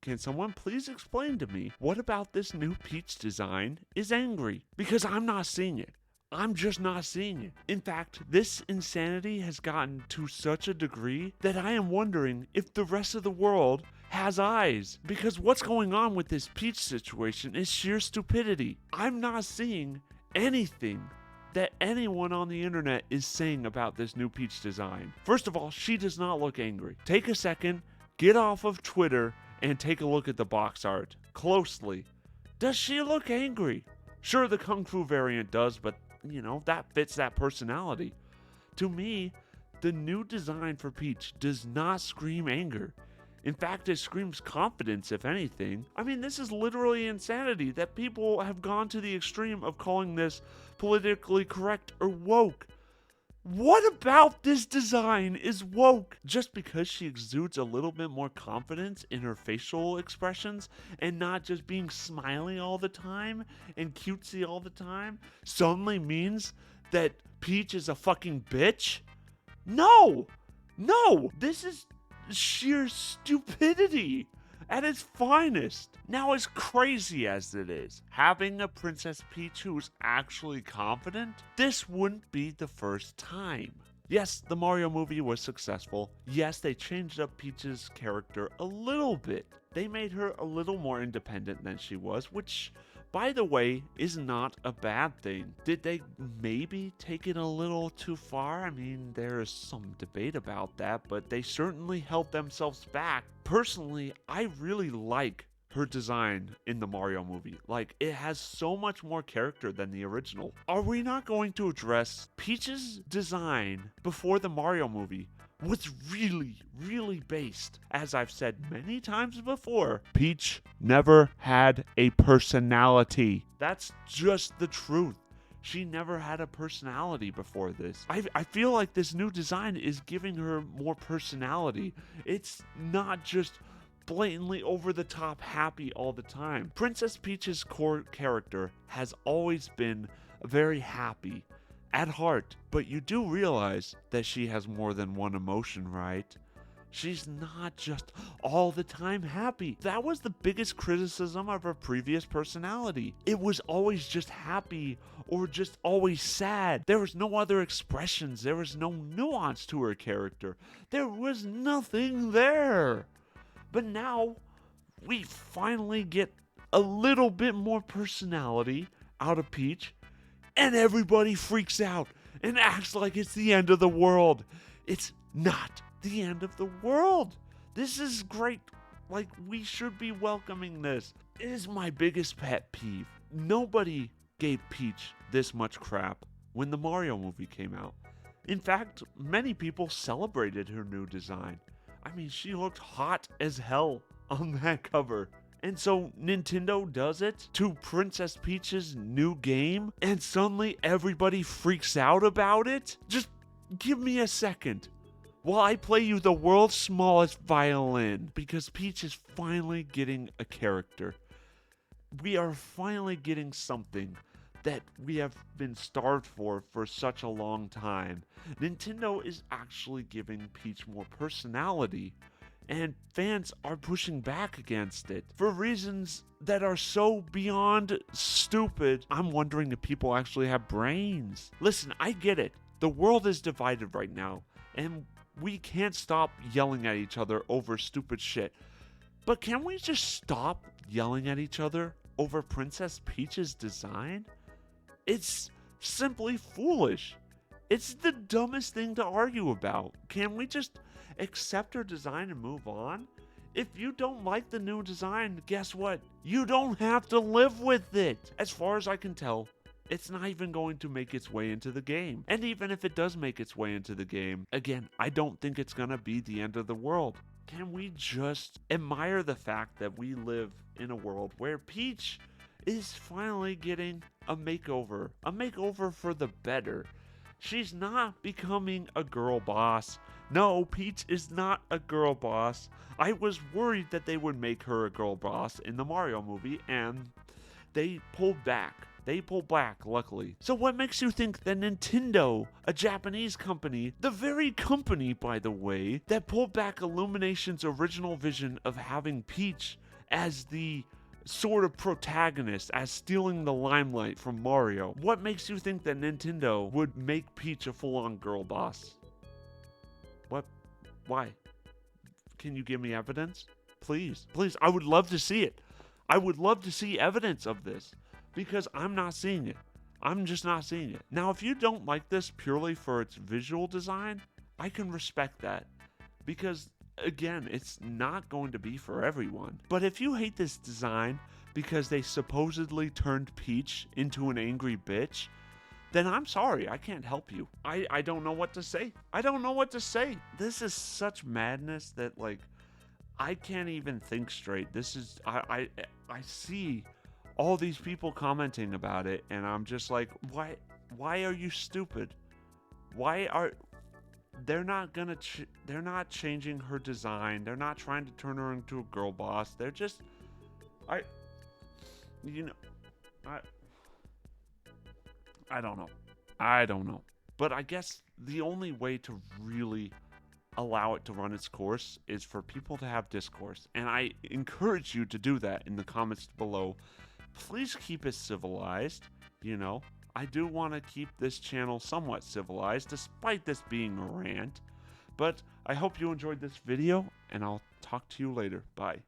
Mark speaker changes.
Speaker 1: can someone please explain to me what about this new Peach design is angry? Because I'm not seeing it. I'm just not seeing it. In fact, this insanity has gotten to such a degree that I am wondering if the rest of the world has eyes. Because what's going on with this Peach situation is sheer stupidity. I'm not seeing anything that anyone on the internet is saying about this new Peach design. First of all, she does not look angry. Take a second, get off of Twitter, and take a look at the box art closely. Does she look angry? Sure, the Kung Fu variant does, but that fits that personality. To me, the new design for Peach does not scream anger. In fact, it screams confidence, if anything. I mean, this is literally insanity that people have gone to the extreme of calling this politically correct or woke. What about this design is woke? Just because she exudes a little bit more confidence in her facial expressions and not just being smiley all the time and cutesy all the time suddenly means that Peach is a fucking bitch? No! This is sheer stupidity at its finest. Now, as crazy as it is, having a Princess Peach who's actually confident, this wouldn't be the first time. Yes, the Mario movie was successful. Yes, they changed up Peach's character a little bit. They made her a little more independent than she was, which, by the way, is not a bad thing. Did they maybe take it a little too far? I mean, there's some debate about that, but they certainly held themselves back. Personally, I really like her design in the Mario movie. Like, it has so much more character than the original. Are we not going to address Peach's design before the Mario movie was really based? As I've said many times before, Peach never had a personality. That's just the truth. She never had a personality before this. I feel like this new design is giving her more personality. It's not just blatantly over-the-top happy all the time. Princess Peach's core character has always been very happy at heart, but you do realize that she has more than one emotion, right? She's not just all the time happy. That was the biggest criticism of her previous personality. It was always just happy or just always sad. There was no other expressions. There was no nuance to her character. There was nothing there. But now, we finally get a little bit more personality out of Peach, and everybody freaks out and acts like it's the end of the world. It's not the end of the world. This is great. Like, we should be welcoming this. It is my biggest pet peeve. Nobody gave Peach this much crap when the Mario movie came out. In fact, many people celebrated her new design. I mean, she looked hot as hell on that cover. And so Nintendo does it to Princess Peach's new game, and suddenly everybody freaks out about it? Just give me a second while I play you the world's smallest violin, because Peach is finally getting a character. We are finally getting something that we have been starved for such a long time. Nintendo is actually giving Peach more personality, and fans are pushing back against it for reasons that are so beyond stupid. I'm wondering if people actually have brains. Listen, I get it. The world is divided right now, and we can't stop yelling at each other over stupid shit. But can we just stop yelling at each other over Princess Peach's design? It's simply foolish. It's the dumbest thing to argue about. Can we just accept her design and move on? If you don't like the new design, guess what? You don't have to live with it. As far as I can tell, it's not even going to make its way into the game. And even if it does make its way into the game, again, I don't think it's gonna be the end of the world. Can we just admire the fact that we live in a world where Peach is finally getting a makeover for the better. She's not becoming a girl boss. No, Peach is not a girl boss. I was worried that they would make her a girl boss in the Mario movie, and they pulled back. Luckily. So what makes you think that Nintendo, a Japanese company, the very company, by the way, that pulled back Illumination's original vision of having Peach as the sort of protagonist, as stealing the limelight from Mario. What makes you think that Nintendo would make Peach a full-on girl boss? What? Why? Can you give me evidence? Please, please, I would love to see it. I would love to see evidence of this, because I'm not seeing it. I'm just not seeing it. Now, if you don't like this purely for its visual design, I can respect that, because again, it's not going to be for everyone. But if you hate this design because they supposedly turned Peach into an angry bitch, then I'm sorry, I can't help you. I don't know what to say. I don't know what to say. This is such madness that, like, I can't even think straight. This is, I see all these people commenting about it, and I'm just like, why are you stupid? They're not gonna, they're not changing her design. They're not trying to turn her into a girl boss. They're just, you know, I don't know. I don't know. But I guess the only way to really allow it to run its course is for people to have discourse. And I encourage you to do that in the comments below. Please keep it civilized, you know. I do want to keep this channel somewhat civilized, despite this being a rant. But I hope you enjoyed this video, and I'll talk to you later. Bye.